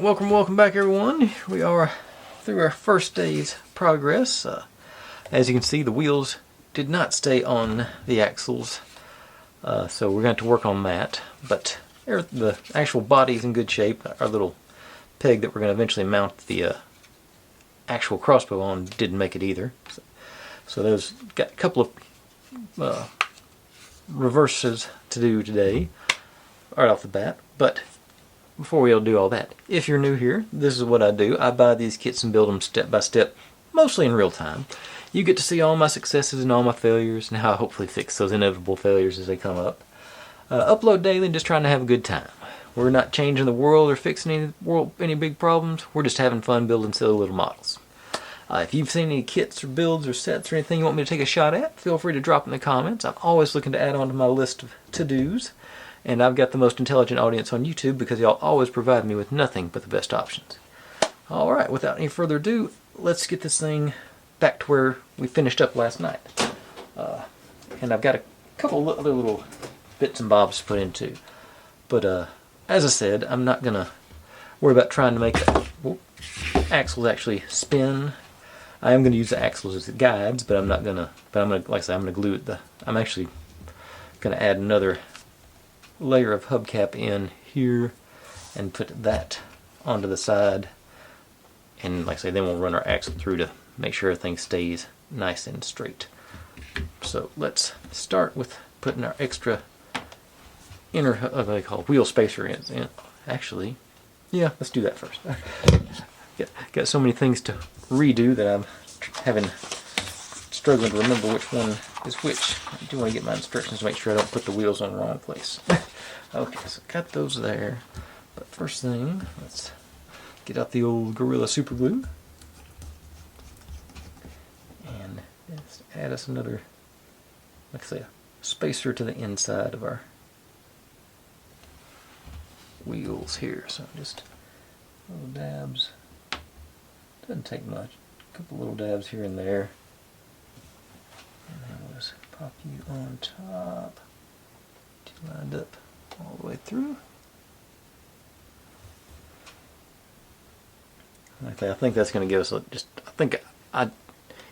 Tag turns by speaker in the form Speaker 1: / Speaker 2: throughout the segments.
Speaker 1: welcome back everyone. We are through our first day's progress. As you can see, the wheels did not stay on the axles, so we're going to work on that. But the actual body is in good shape. Our little peg that we're going to eventually mount the actual crossbow on didn't make it either. So there's got a couple of reverses to do today, right off the bat. But before we'll do all that, if you're new here, this is what I do. I buy these kits and build them step by step, mostly in real time. You get to see all my successes and all my failures, and how I hopefully fix those inevitable failures as they come up. Upload daily and just trying to have a good time. We're not changing the world or fixing any big problems. We're just having fun building silly little models. If you've seen any kits or builds or sets or anything you want me to take a shot at, feel free to drop in the comments. I'm always looking to add on to my list of to-dos. And I've got the most intelligent audience on YouTube because y'all always provide me with nothing but the best options. Alright, without any further ado, let's get this thing back to where we finished up last night. And I've got a couple other little bits and bobs to put into. But as I said, I'm not going to worry about trying to make the axles actually spin. I am going to use the axles as the guides, but I'm not going to, like I said, I'm going to glue it. I'm actually going to add another layer of hubcap in here and put that onto the side, and like I say, then we'll run our axle through to make sure everything stays nice and straight. So let's start with putting our extra inner what they call wheel spacer in. Actually, yeah, let's do that first. Got so many things to redo that I'm struggling to remember which one is which. I do want to get my instructions to make sure I don't put the wheels on the wrong place. Okay, so got those there. But first thing, let's get out the old Gorilla Super Glue. And just add us another, like I say, a spacer to the inside of our wheels here. So just little dabs. Doesn't take much. A couple little dabs here and there. And then we'll just pop you on top. Get you lined up all the way through. Okay, I think that's going to give us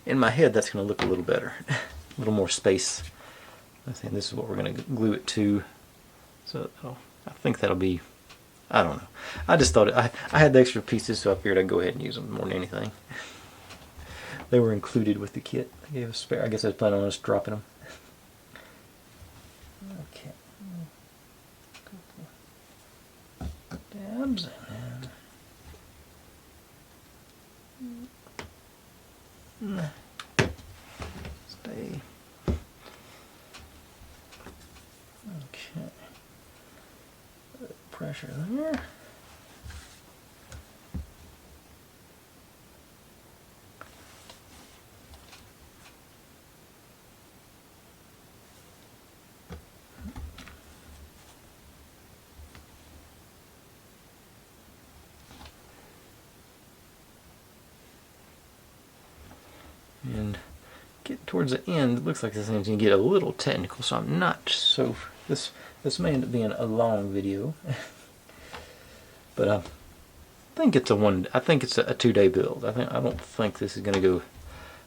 Speaker 1: in my head that's going to look a little better. A little more space. I think this is what we're going to glue it to. So I think that'll be, I don't know. I just thought I had the extra pieces, so I figured I'd go ahead and use them more than anything. They were included with the kit. They gave us spare. I guess I was planning on just dropping them. Okay. Dabs and stay. Okay. Pressure there. And get towards the end, it looks like this thing's going to get a little technical, so I'm not so... This may end up being a long video. But I think it's a 2-day build. I don't think this is going to go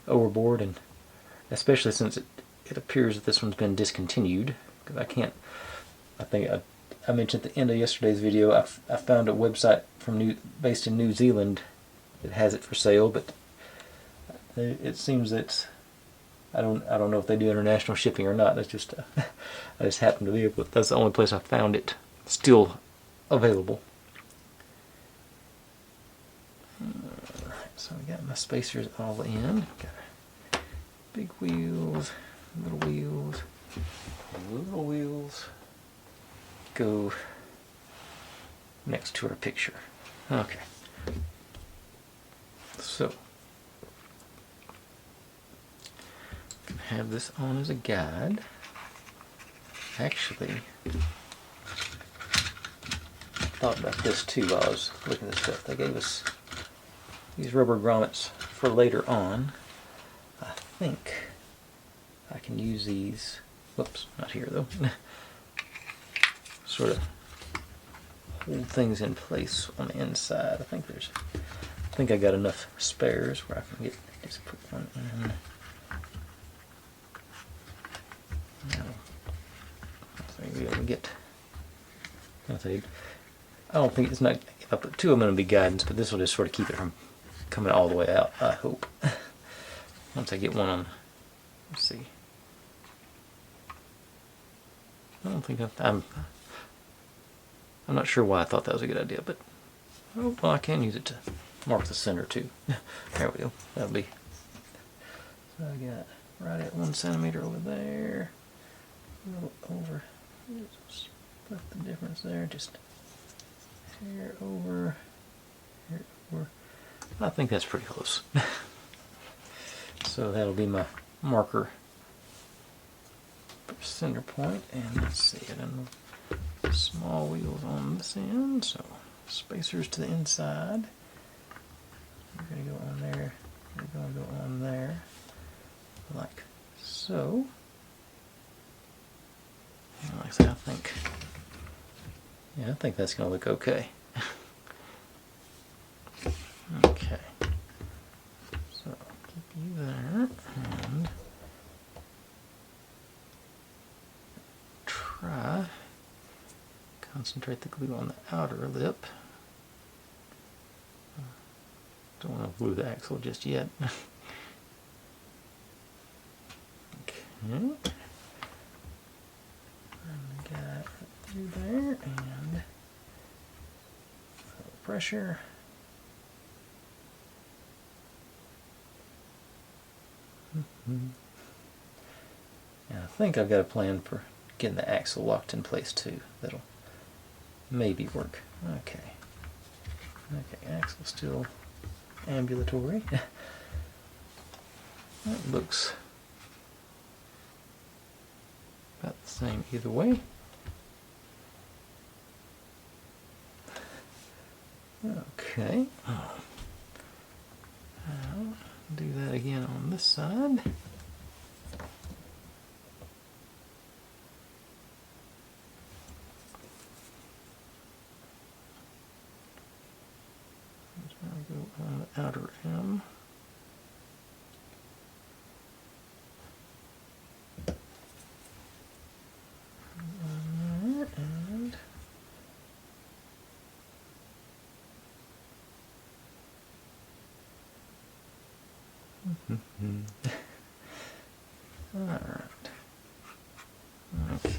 Speaker 1: overboard, and especially since it appears that this one's been discontinued. Because I mentioned at the end of yesterday's video, I found a website based in New Zealand that has it for sale, but it seems that I don't know if they do international shipping or not. That's just I just happened to be able. That's the only place I found it still available. Alright, so we got my spacers all in. Got big wheels, little wheels, little wheels. Go next to our picture. Okay. So have this on as a guide. Actually, I thought about this too while I was looking at this stuff. They gave us these rubber grommets for later on. I think I can use these, whoops, not here though, sort of hold things in place on the inside. I think I got enough spares where I can just put one in. I don't think it's not. If I put two of them, it'll be guidance, but this will just sort of keep it from coming all the way out, I hope. Once I get one on, let's see. I don't think I'm not sure why I thought that was a good idea, but oh, well, I can use it to mark the center too. There we go. That'll be. So I got right at 1 centimeter over there. A little over. Split the difference there. Just here over. Here over. I think that's pretty close. So that'll be my marker center point, and let's see, I done small wheels on this end, so spacers to the inside. We're going to go on there, we're going to go on there, like so. And like that, I think that's going to look okay. Okay, so keep you there, and concentrate the glue on the outer lip. Don't want to glue the axle just yet. Okay. And got it through there, and pressure. And I think I've got a plan for getting the axle locked in place too. That'll maybe work. Okay. Okay, axle still ambulatory. That looks about the same either way. Okay. I'll do that again on this side. Go on the outer M. And all right. Okay.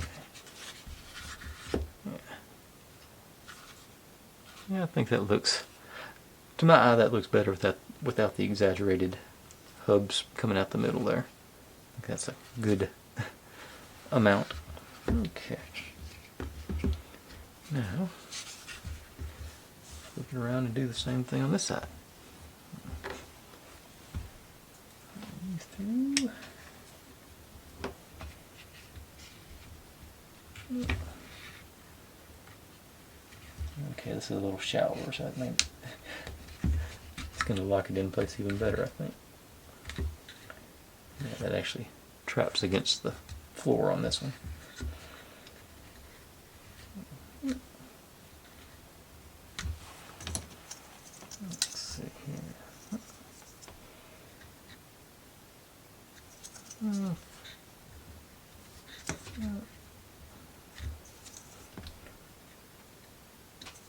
Speaker 1: Yeah, I think that looks. To my eye, that looks better without the exaggerated hubs coming out the middle there. I think that's a good amount. Okay. Now, flip it around and do the same thing on this side. Through. Okay, this is a little shallower, so I think it's going to lock it in place even better, I think. Yeah, that actually traps against the floor on this one. Let's see here.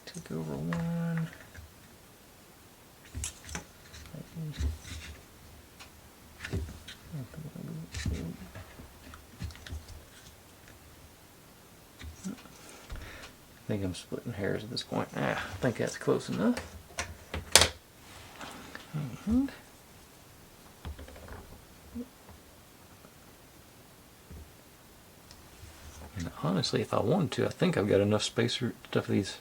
Speaker 1: Take over one. I think I'm splitting hairs at this point. I think that's close enough. And honestly, if I wanted to, I think I've got enough space for stuff these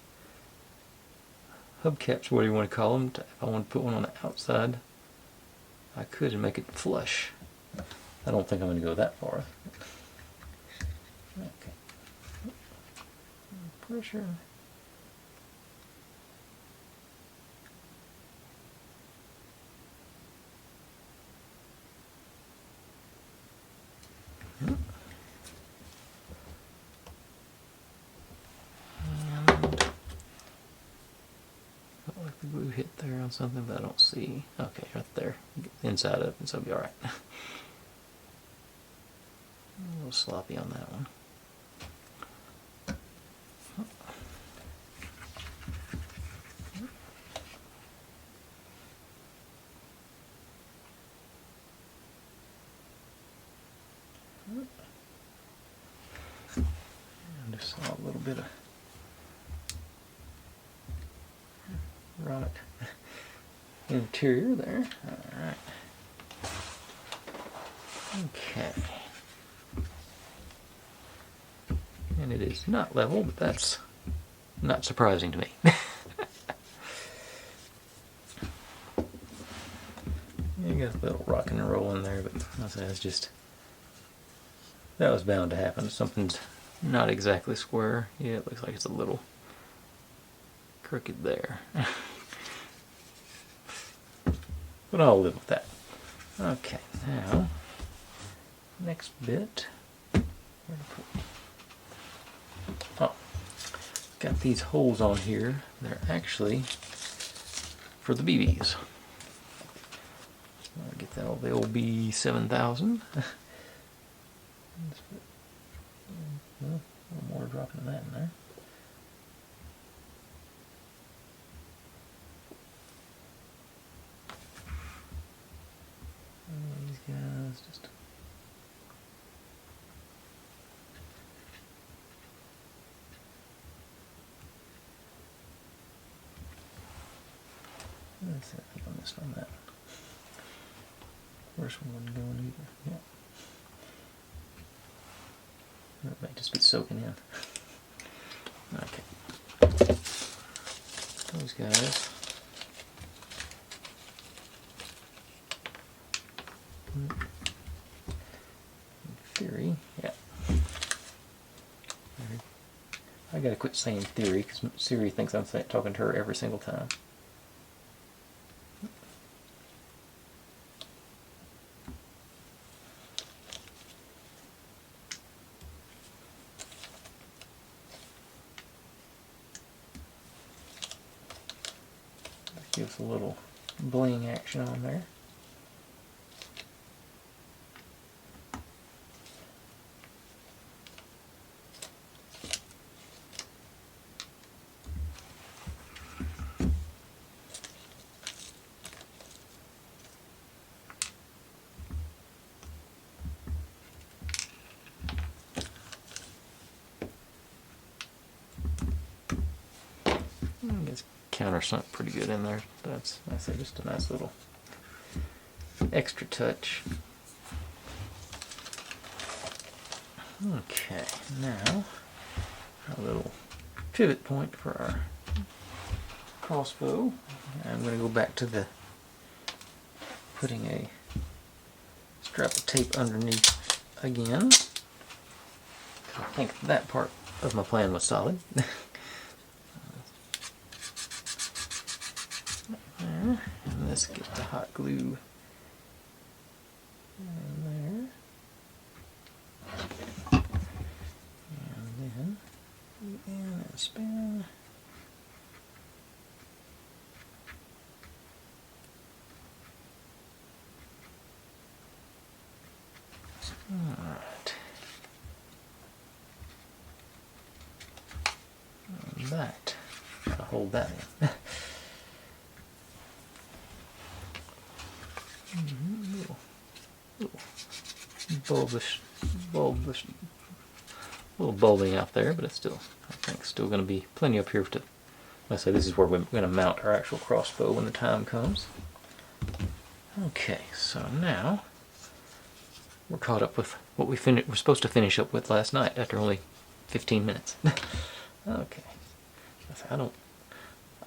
Speaker 1: hubcaps, whatever you want to call them. If I want to put one on the outside, I could and make it flush. I don't think I'm going to go that far. Okay. Pressure. hit there on something, but I don't see. Okay, right there, inside of it, so it'll be all right. A little sloppy on that one. And just saw a little bit of rock interior there. All right. Okay. And it is not level, but that's not surprising to me. You got a little rock and roll in there, but that's just, that was bound to happen. Something's not exactly square. Yeah, it looks like it's a little crooked there. But I'll live with that. Okay, now, next bit. Oh, got these holes on here. They're actually for the BBs. I'll get that old, the old B7000. A little more dropping that in there. And these guys just. Let's see, I think I missed on that. First one wasn't going either. Yeah. That might just be soaking in. Okay. Those guys. In theory, yeah. I gotta quit saying theory because Siri thinks I'm talking to her every single time. Gives a little bling action on there. Countersunk pretty good in there. That's just a nice little extra touch. Okay, now a little pivot point for our crossbow. I'm going to go back to the putting a strap of tape underneath again. I think that part of my plan was solid. And let's get the hot glue in there. And then in and spin. Alright. And that, I'll hold that in. Bulbish, a little bulbing out there, but it's still, I think, still going to be plenty up here to. Let's say this is where we're going to mount our actual crossbow when the time comes. Okay, so now we're caught up with what we're supposed to finish up with last night after only 15 minutes. Okay,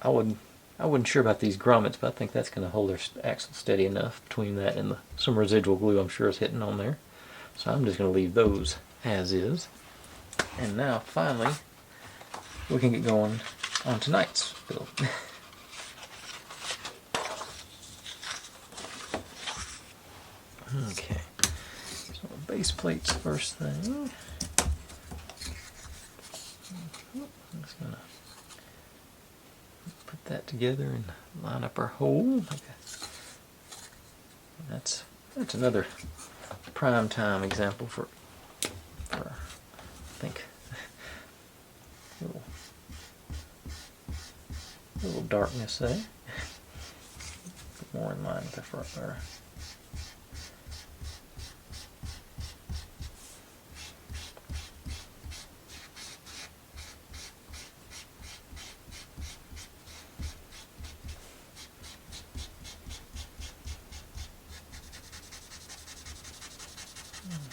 Speaker 1: I wasn't sure about these grommets, but I think that's going to hold their axle steady enough between that and some residual glue I'm sure is hitting on there. So I'm just going to leave those as is. And now, finally, we can get going on tonight's build. Okay, so base plates first thing. I'm just going to put that together and line up our hole. That's another prime time example for I think a little darkness there. More in line with the front there.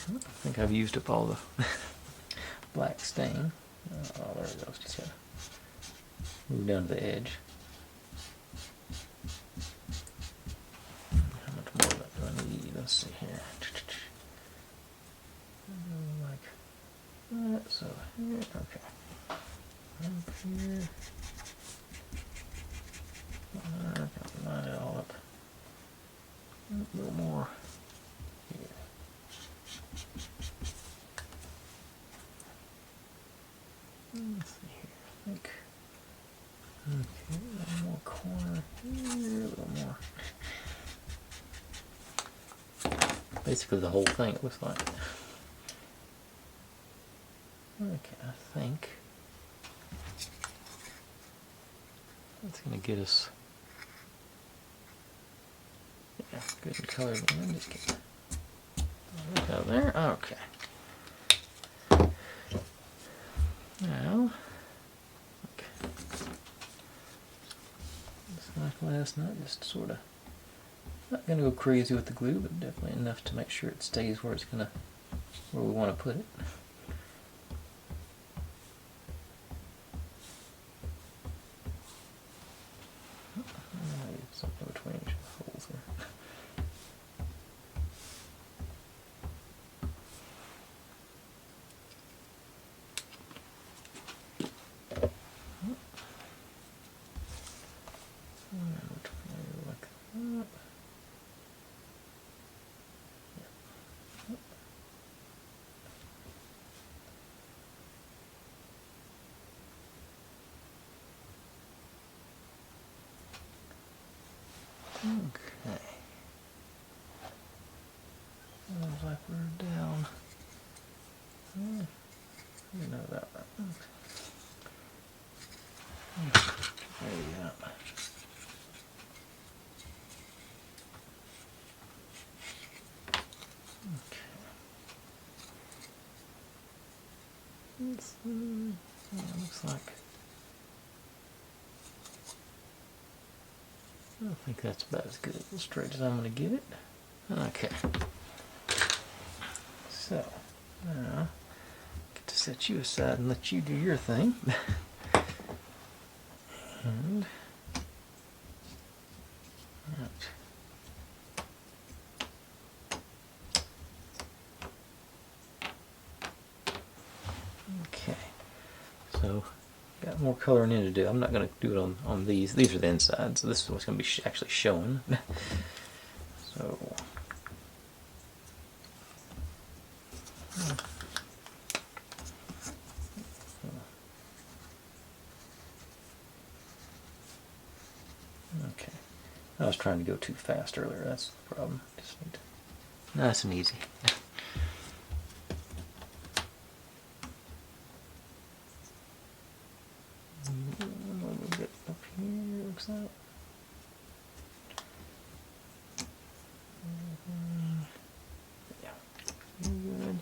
Speaker 1: I think I've used up all the black stain. Oh, there it goes. Just gotta move down to the edge. How much more of that do I need? Let's see here. Like that. So here, okay. Up here. Line it all up. A little more. Let's see here, I think. Okay, a little more corner here, a little more. Basically the whole thing, it looks like. Okay, I think that's going to get us, yeah, good and colored in. Just get look out there. Okay. Now, just like last night, just sort of not going to go crazy with the glue, but definitely enough to make sure it stays where where we want to put it. Something between each of the holes there. Okay. Looks like we're down. You know that right. There you go. Okay. Looks like. I think that's about as good as straight as I'm going to get it. Okay. So, now, get to set you aside and let you do your thing. And, right. Okay. So, got more coloring in to do. I'm not going to do it on these. These are the inside, so this is what's going to be actually showing. So, okay. I was trying to go too fast earlier. That's the problem. Just need to, nice and easy. A little bit up here, looks like. Yeah, good.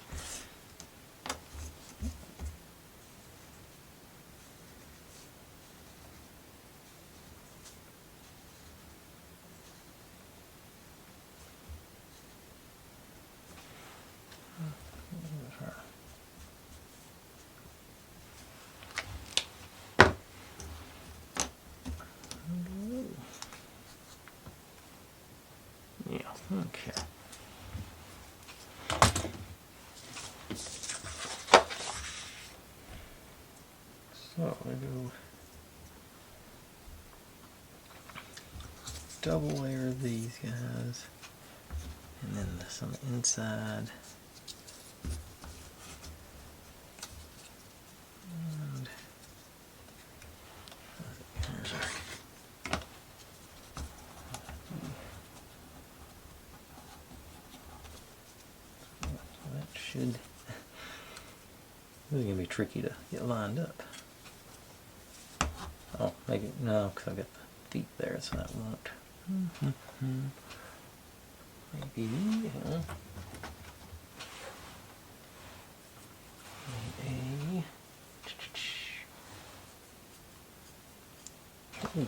Speaker 1: Yeah, okay. So we go double layer these guys, and then this on the inside. And there's our should. This is going to be tricky to get lined up. Oh, maybe, no, because I've got the feet there, so that won't. Maybe, yeah. Maybe. Ooh,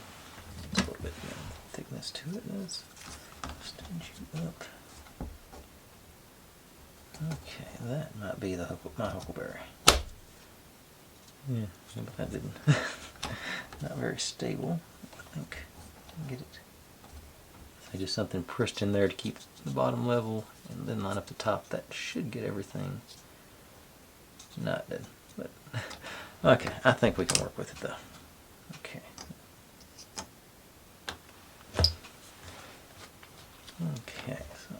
Speaker 1: a little bit more thickness to it. Let's stand you up. Okay, that might be my huckleberry. Yeah, but that didn't. Not very stable. I think I can get it. So just something pushed in there to keep the bottom level, and then line up the top. That should get everything. Not dead, but okay. I think we can work with it though. Okay. Okay. So.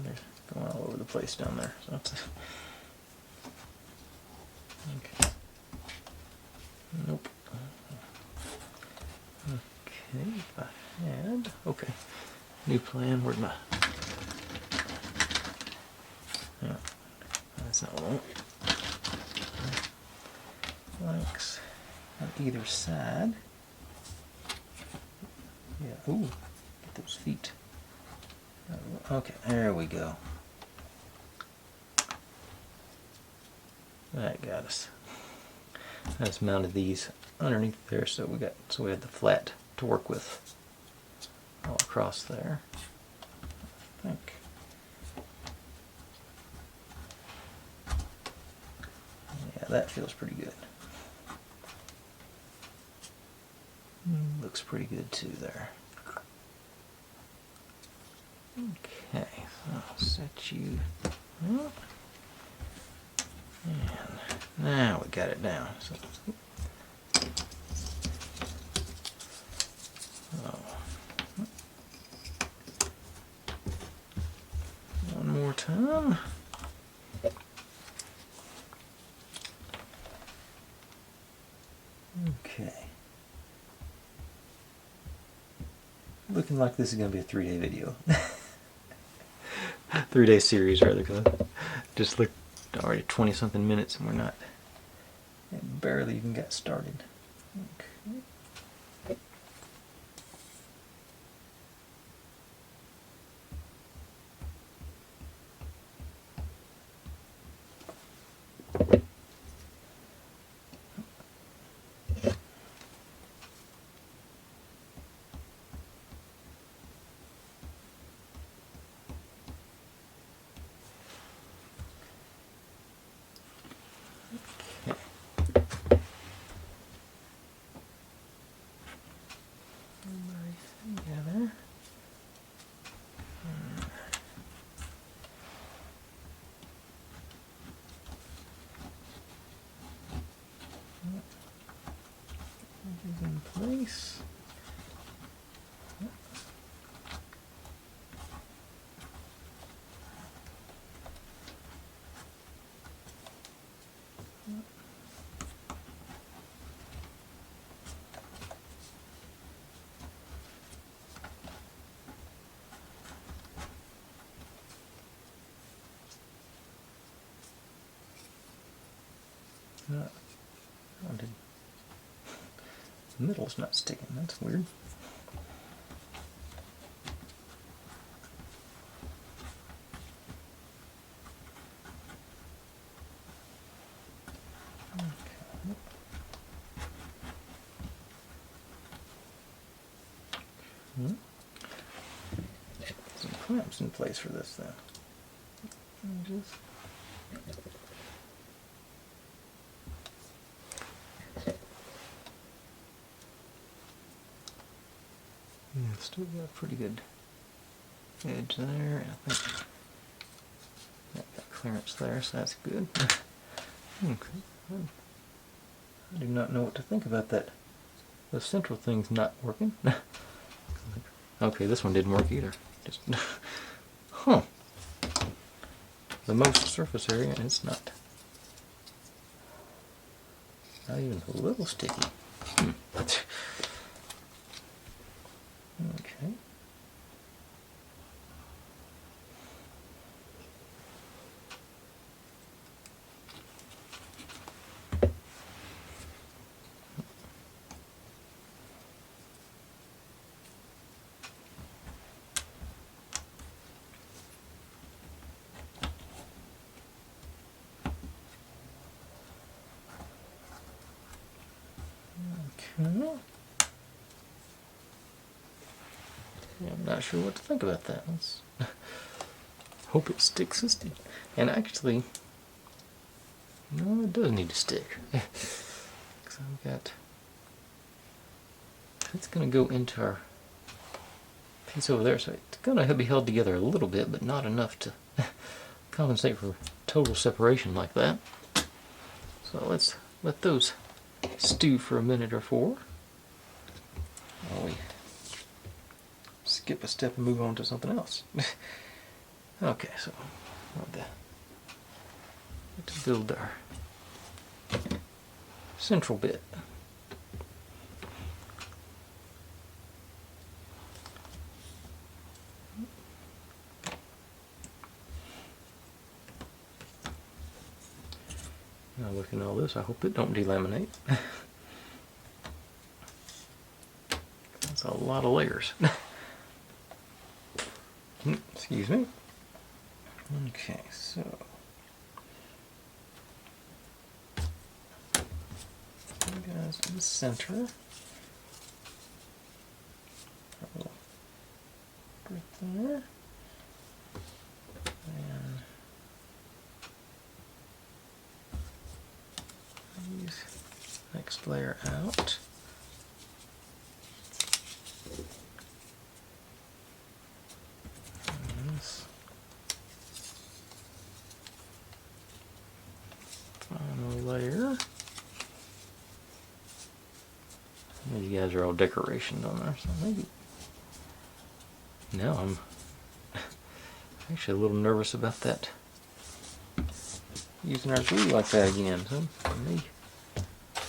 Speaker 1: They're going all over the place down there. So that's okay. Nope. Okay, if I had. Okay. New plan. Where'd my. Yeah. That's not what I want. Flanks on either side. Yeah. Ooh. Get those feet. Okay, there we go. That got us. I just mounted these underneath there, so we had the flat to work with all across there. I think. Yeah, that feels pretty good. Looks pretty good too there. Okay, so I'll set you up. And now we got it down. So, one more time. Okay. Looking like this is going to be a 3-day video. 3-day series rather, because I just looked already 20-something minutes and we're not, barely even got started. Okay. Together. Is in place. The middle's not sticking, that's weird. Okay. Some clamps in place for this then. Just yeah, still got a pretty good edge there. I think got clearance there, so that's good. Okay. I do not know what to think about that. The central thing's not working. Okay, this one didn't work either. Just huh. The most surface area, and it's not even a little sticky. Okay. Okay. Yeah, I'm not sure what to think about that. Let's hope it sticks this time. And actually, no, it does need to stick. Because I've got, it's going to go into our piece over there, so it's going to be held together a little bit, but not enough to compensate for total separation like that. So let's let those stew for a minute or four while we skip a step and move on to something else. Okay, so let's build our central bit. Now looking at all this, I hope it don't delaminate. That's a lot of layers. Excuse me. Okay, so guys in the center. Right there. And use next layer out. And this final layer. These guys are all decorations on there, so maybe now I'm actually a little nervous about that. Using our glue like that again, so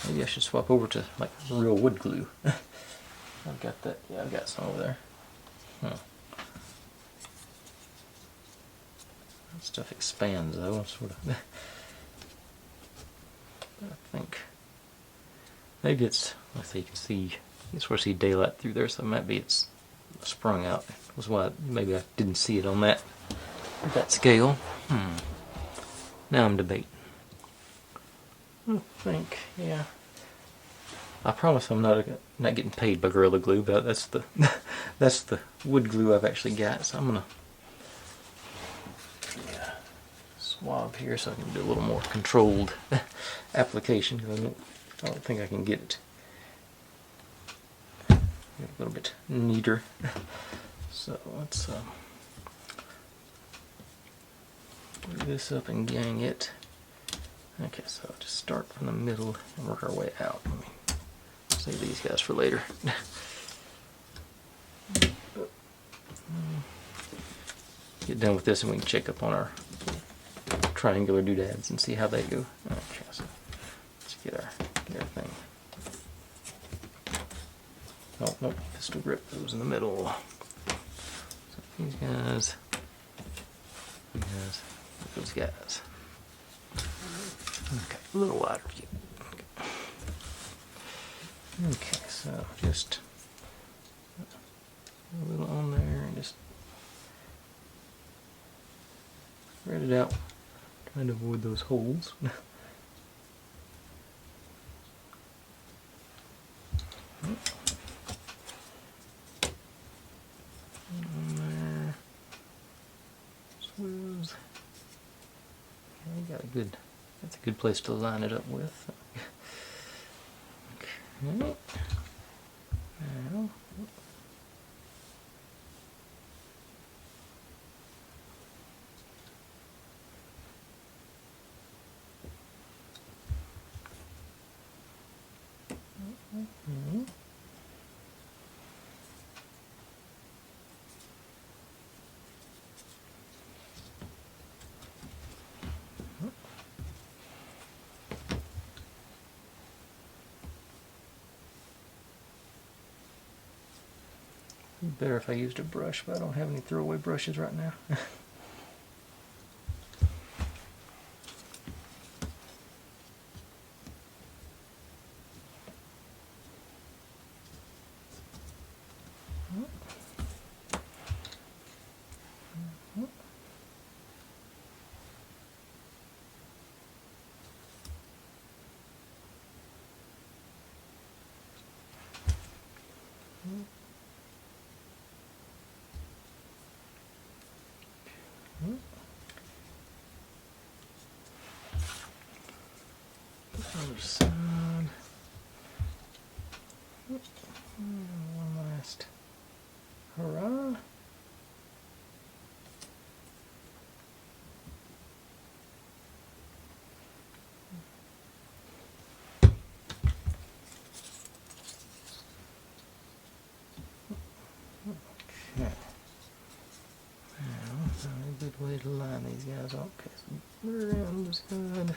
Speaker 1: maybe I should swap over to like real wood glue. I've got that. Yeah, I've got some over there. Huh. That stuff expands though, sort of. I think maybe it's. Let's see, you can see. You sort of see daylight through there, so maybe it's sprung out. Was why maybe I didn't see it on that scale. Now I'm debating. I think, yeah. I promise I'm not getting paid by Gorilla Glue, but that's the wood glue I've actually got. So I'm gonna swab here so I can do a little more controlled application. Because I don't think I can get it a little bit neater. So let's do this up and gang it. Okay, so just start from the middle and work our way out. Let me save these guys for later. Get done with this and we can check up on our triangular doodads and see how they go. Okay, so let's get our thing. Oh, nope, pistol grip goes in the middle. So these guys, those guys. Okay, a little wider. Okay, so just a little on there and just spread it out, trying to avoid those holes. On there. Swirls. That's a good place to line it up with. Okay. Now, better if I used a brush, but I don't have any throwaway brushes right now. Other side. One last hurrah. Okay. Now, a good way to line these guys up. Okay, so around is good.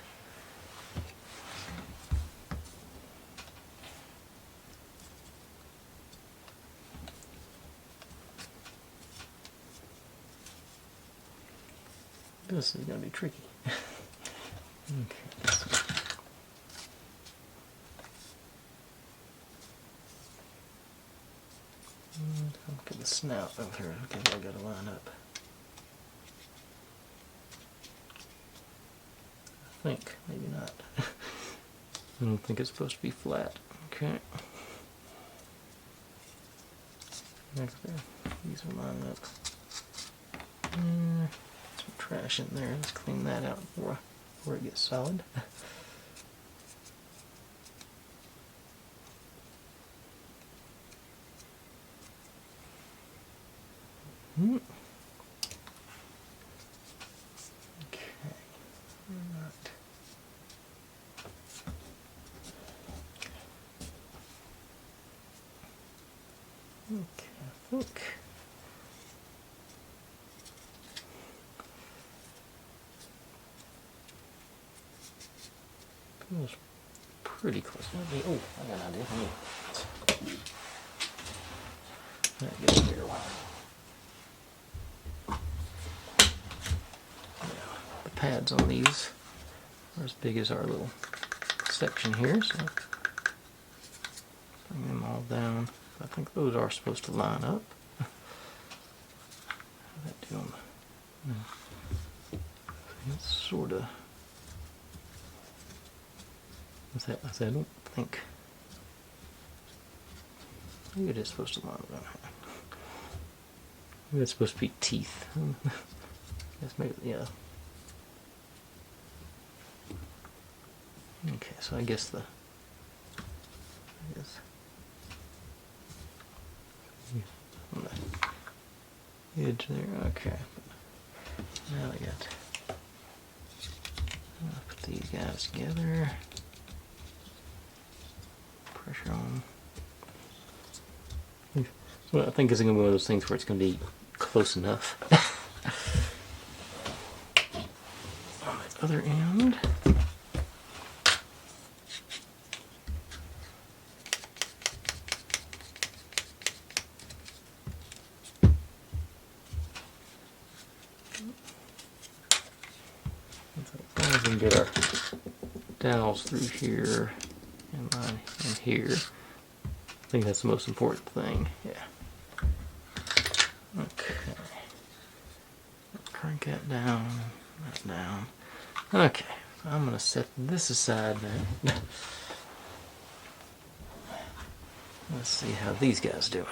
Speaker 1: This is going to be tricky. Okay. Look at the snout over here. Okay, I got to line up. I think, maybe not. I don't think it's supposed to be flat. Okay. Next there. These will line up. Some trash in there. Let's clean that out before it gets solid. Okay. Right. Okay, I think. It was pretty close. Oh, I got an idea. That gets a bigger one. The pads on these are as big as our little section here, so bring them all down. I think those are supposed to line up. How that do on the, it's sort of. I don't think. Maybe it is supposed to line up. Maybe it's supposed to be teeth. Yes, maybe, yeah. Okay, so I guess the. On the edge there. Okay. Now I got. I'll put these guys together. Pressure on. So I think it's going to be one of those things where it's going to be close enough. On the other end. As long as we can get our dowels through here and line in here. I think that's the most important thing. Yeah. Okay. Crank that down, that down. Okay. So I'm going to set this aside now. Let's see how these guys doing.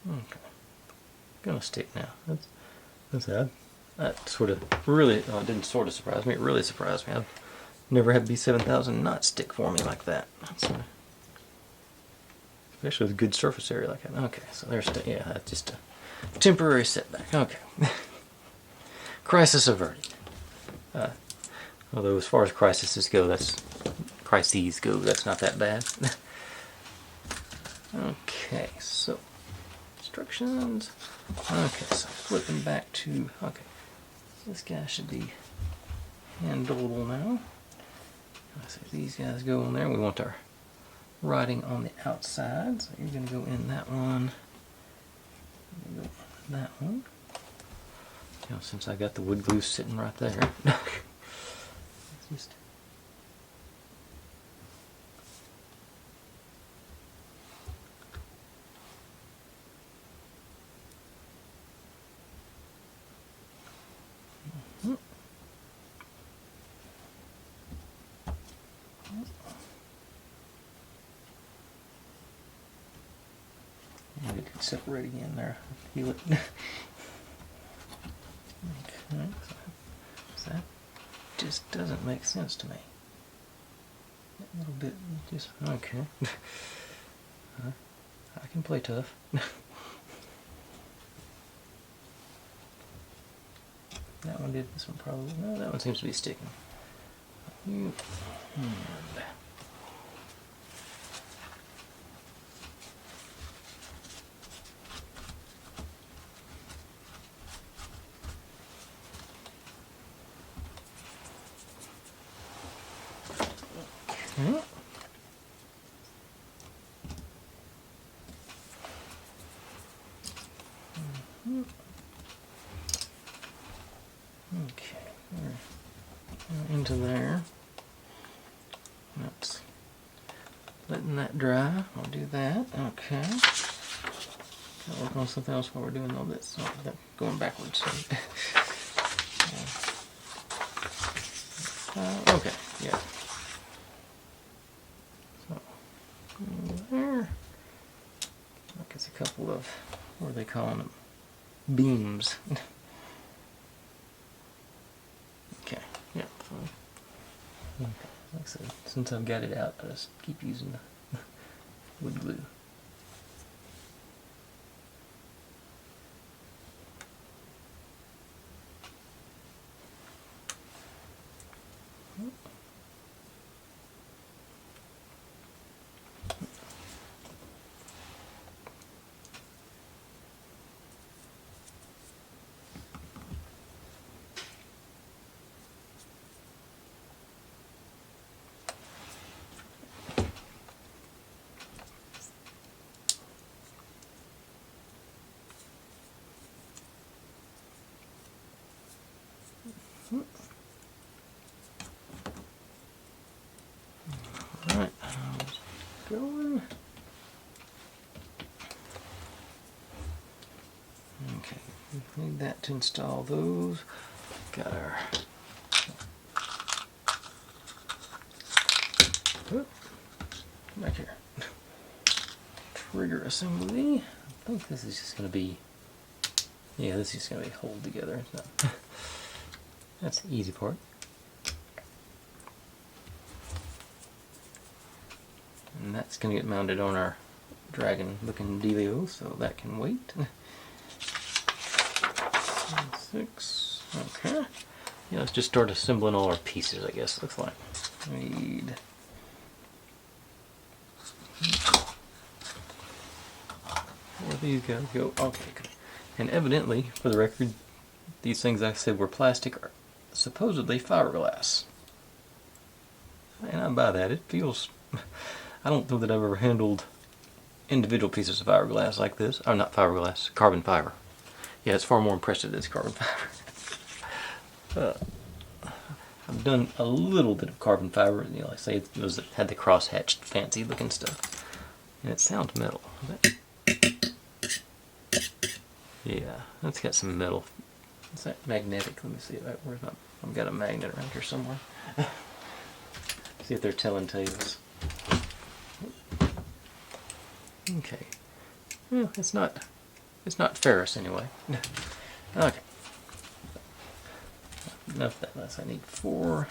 Speaker 1: Okay. gonna stick now. That's that. That sort of really, oh, it didn't sort of surprise me. It really surprised me. I've never had B7000 not stick for me like that. Especially with good surface area like that. Okay, so there's, yeah, that's just a temporary setback. Okay. Crisis averted. Although as far as crises go, that's not that bad. Okay, so instructions. Okay, so flipping back to, okay, this guy should be handleable now. So these guys go in there. We want our writing on the outside, so you're going to go in that one. Go in that one. You know, since I got the wood glue sitting right there. Just maybe it could separate again there. Feel it. Okay, so that just doesn't make sense to me. A little bit, just okay. I can play tough. That one did. This one probably no. That one seems to be sticking. Okay. Okay, we're into there. That's letting that dry. I'll do that. Okay. Gotta work on something else while we're doing all this. Oh, going backwards. Okay, yeah. So, there. Look, it's a couple of, what are they calling them? Beams. Okay, yeah, fine. Okay, like I said, since I've got it out, I just keep using the wood glue. Alright, going. Okay, we need that to install those. Got our back here. Trigger assembly. I think this is just going to be, yeah, this is just going to be hold together. It's not, that's the easy part. And that's going to get mounted on our dragon looking dealio, so that can wait. 6, okay. Yeah, let's just start assembling all our pieces, I guess, looks like. Need where these guys go. Okay, good. And evidently, for the record, these things I said were plastic are supposedly fiberglass. And I buy that. It feels, I don't know that I've ever handled individual pieces of fiberglass like this. Oh, not fiberglass, carbon fiber. Yeah, it's far more impressive than this carbon fiber. I've done a little bit of carbon fiber, you know, like say those that had the cross-hatched fancy looking stuff. And it sounds metal. Yeah, that's got some metal. Is that magnetic? Let me see if where's my, I've got a magnet around here somewhere. See if they're telling tales. Okay. Well, it's not It's not ferrous anyway. Okay. Enough of that mess. I need 4.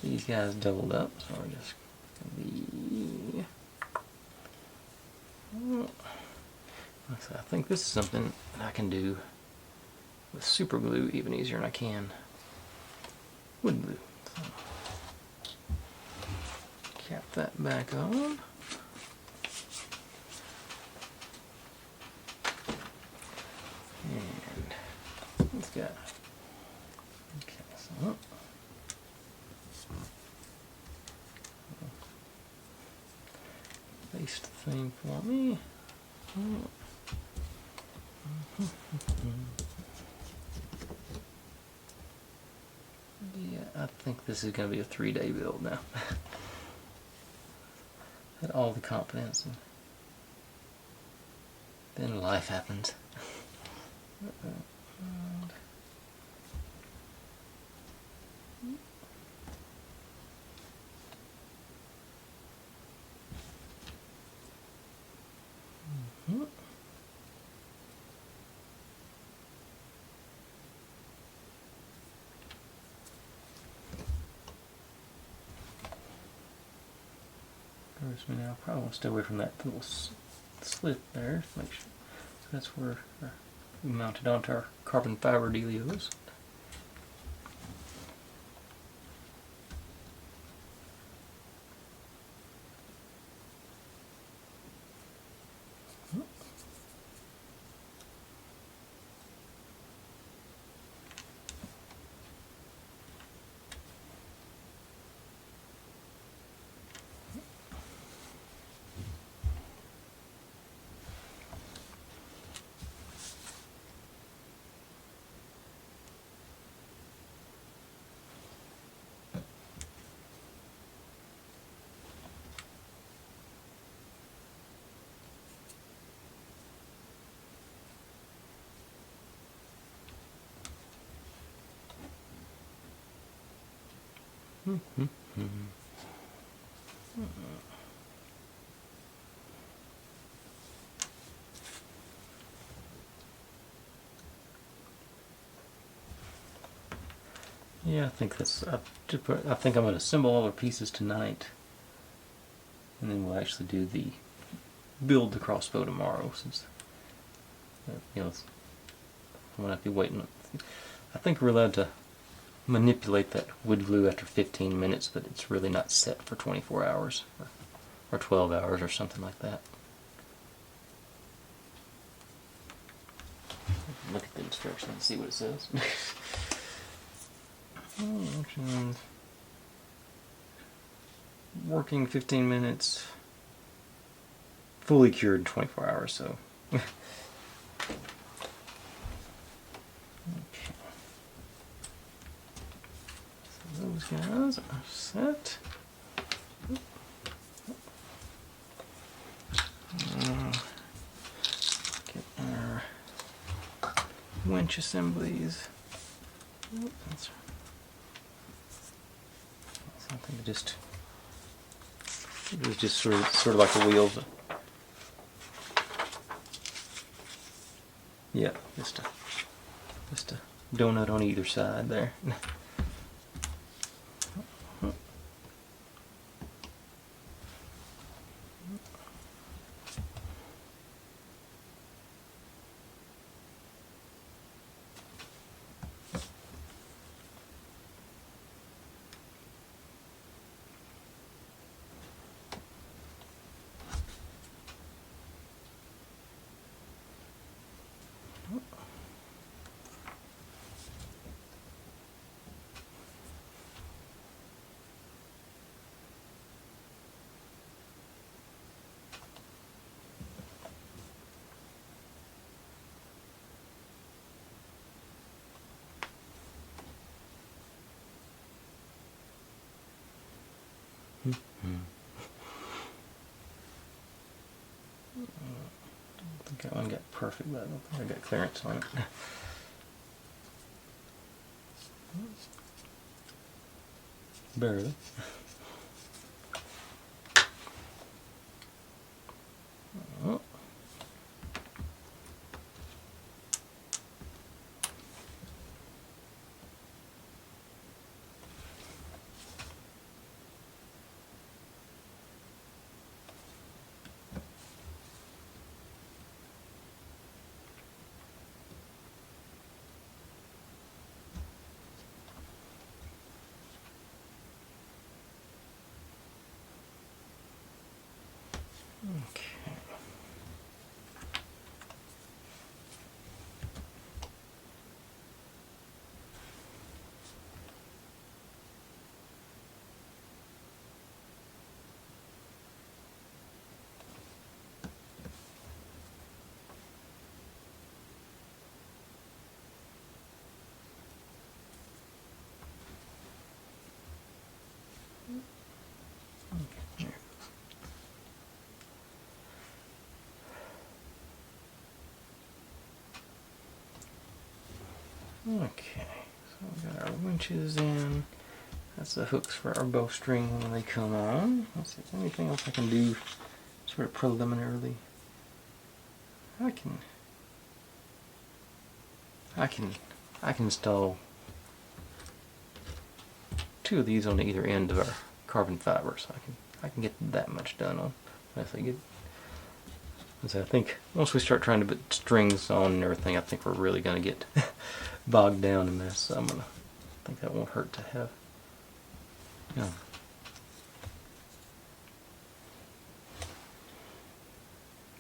Speaker 1: These guys doubled up, so we're just going to be... I think this is something that I can do with super glue even easier than I can wood glue. So, cap that back on. And let's go. Okay, so paste the thing for me. Yeah, I think this is going to be a 3-day build now. Had all the confidence, and then life happens. Now, I probably want to stay away from that little slit there. Make sure. So that's where we mounted onto our carbon fiber dealios. Yeah, I think that's. I think I'm going to assemble all the pieces tonight, and then we'll actually do the build the crossbow tomorrow. Since you know, I'm going to be waiting. I think we're allowed to manipulate that wood glue after 15 minutes, but it's really not set for 24 hours or 12 hours or something like that. Look at the instructions and see what it says. Working 15 minutes, fully cured in 24 hours, so. Okay. So those guys are set. Get our winch assemblies. That's something to just. It was just sort of like the wheels. Yeah, just a donut on either side there. I think that one got perfect, but I don't think I got clearance on it. Barely. Okay. Okay, so we got our winches in. That's the hooks for our bowstring when they come on. Let's see, is there anything else I can do sort of preliminarily? I can install 2 of these on either end of our carbon fiber, so I can get that much done on. As I get, as I think once we start trying to put strings on and everything, I think we're really going to get bogged down in this. So I think that won't hurt to have. Yeah.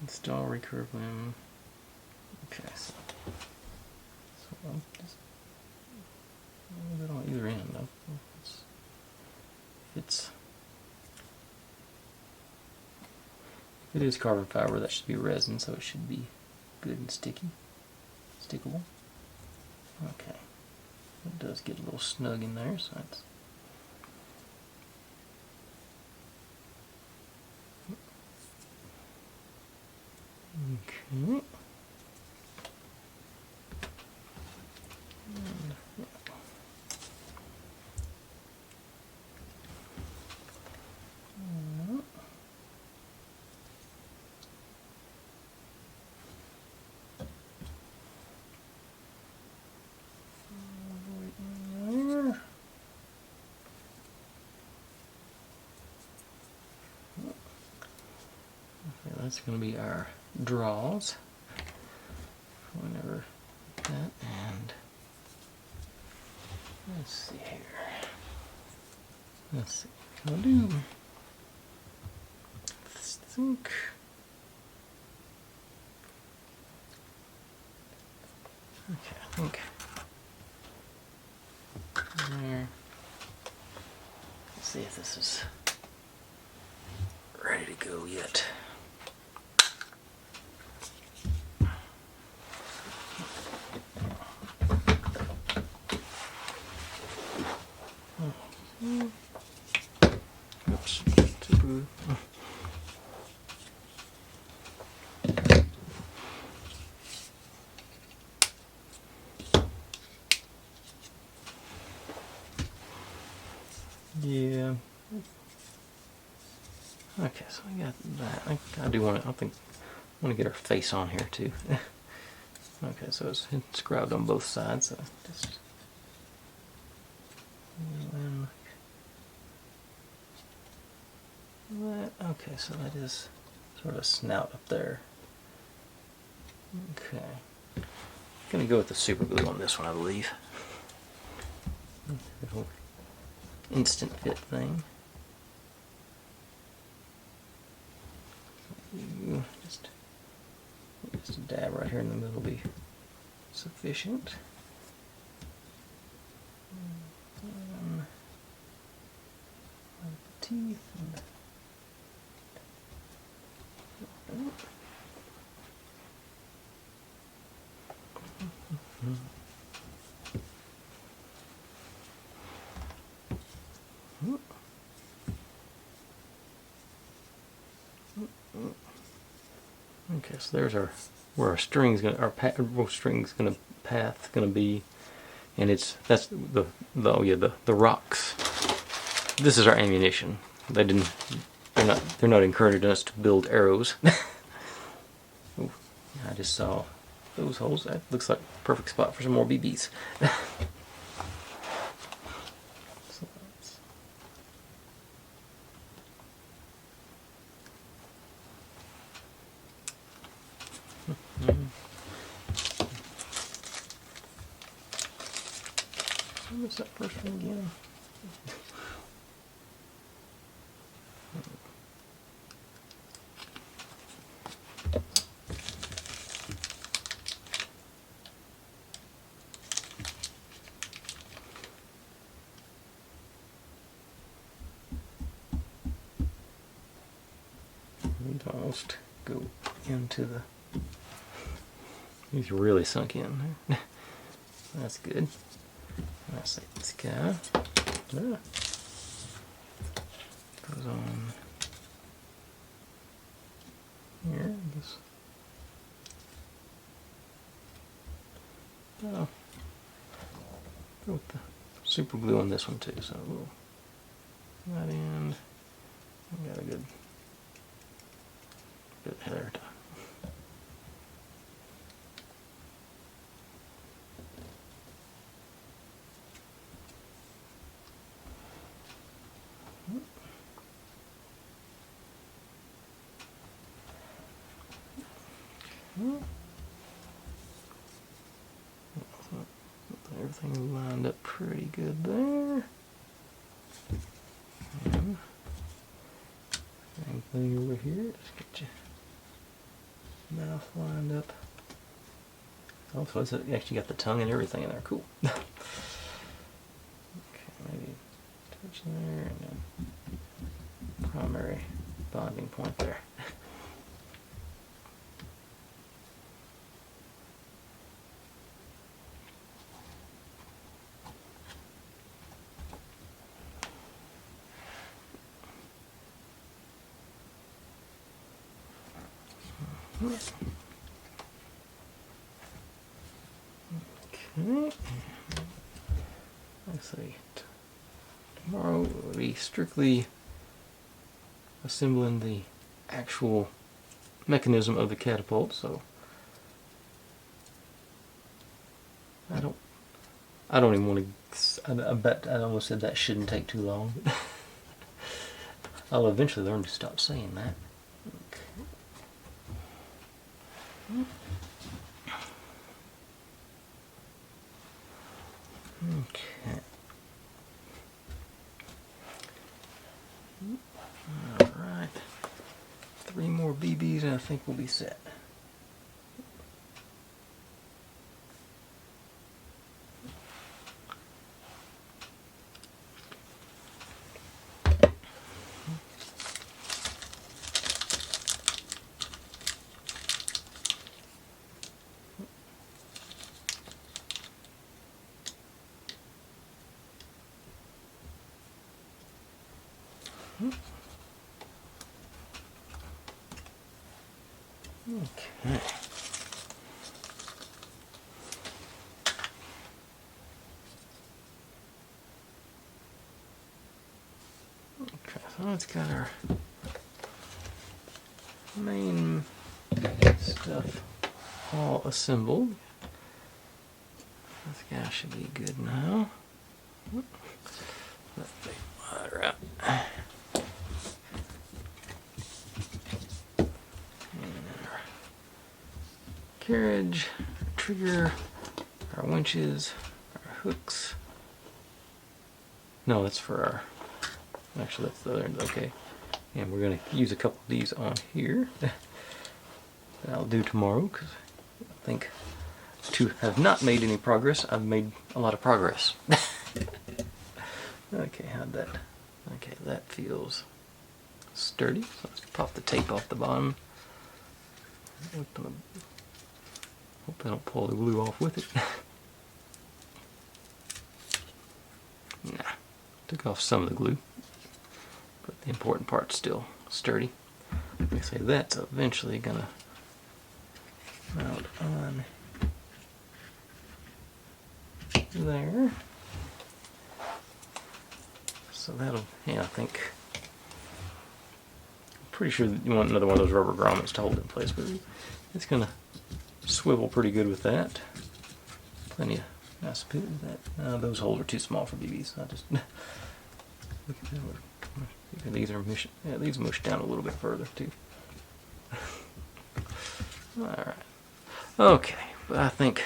Speaker 1: Install recurve limb. Okay, so I'm just a little bit on either end though. If it is carbon fiber, that should be resin, so it should be good and stickable. Okay, it does get a little snug in there, so that's. Okay. That's going to be our draws. Whenever that, and let's see here. Let's see. I'll do. I think. Okay, I think. There. Let's see if this is ready to go yet. Oops. Temu. Yeah. Okay, so I got that. I do want to. I think I want to get her face on here too. Okay, so it's grabbed on both sides. So just. Okay, so that is sort of a snout up there. Okay. I'm gonna go with the super glue on this one, I believe. Little instant fit thing. Just a dab right here in the middle will be sufficient. Teeth. Okay, so there's where our string's gonna, our string's gonna path gonna be, and that's the rocks. This is our ammunition. They're not encouraging us to build arrows. Ooh, I just saw those holes. That looks like a perfect spot for some more BBs. What's that first one again? almost go into the... He's really sunk in there. That's good. Let's see, this guy goes on here. This. Oh, go with the super glue on this one too. So we'll that end. We got a good bit there. Everything lined up pretty good there. And same thing over here. Just get your mouth lined up. Oh, so it's actually got the tongue and everything in there. Cool. Okay, maybe touch there and then primary bonding point there. Okay, let's see. Tomorrow will be strictly assembling the actual mechanism of the catapult, so I don't even want to. I bet I almost said that shouldn't take too long. I'll eventually learn to stop saying that. Okay. Alright. 3 more BBs and I think we'll be set. Okay. Okay, so it's got our main stuff all assembled. This guy should be good now. Let the water out. Carriage, our trigger, our winches, our hooks. No, that's for our, actually that's the other end, okay. And we're going to use a couple of these on here. That I'll do tomorrow, because I think to have not made any progress, I've made a lot of progress. Okay, how'd that, okay, that feels sturdy. So let's pop the tape off the bottom. Hope they don't pull the glue off with it. Nah, took off some of the glue, but the important part's still sturdy. Like I say, that's eventually gonna mount on there. So that'll, yeah, I think, I'm pretty sure that you want another one of those rubber grommets to hold it in place, but it's gonna swivel pretty good with that. Plenty of nice put with that. Those holes are too small for BBs. I just look at that. These are mushed. Yeah, these mushed down a little bit further too. All right. Okay, but I think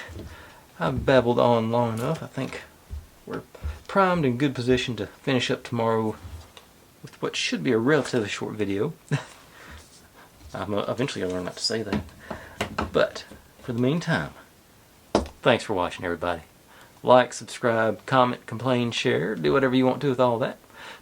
Speaker 1: I've babbled on long enough. I think we're primed in good position to finish up tomorrow with what should be a relatively short video. I'm eventually gonna learn not to say that, but. For the meantime, thanks for watching, everybody. Like, subscribe, comment, complain, share, do whatever you want to with all that.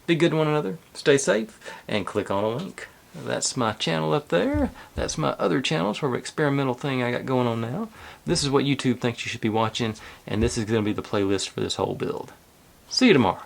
Speaker 1: Be good to one another, stay safe, and click on a link. That's my channel up there. That's my other channel, sort of experimental thing I got going on now. This is what YouTube thinks you should be watching, and this is going to be the playlist for this whole build. See you tomorrow.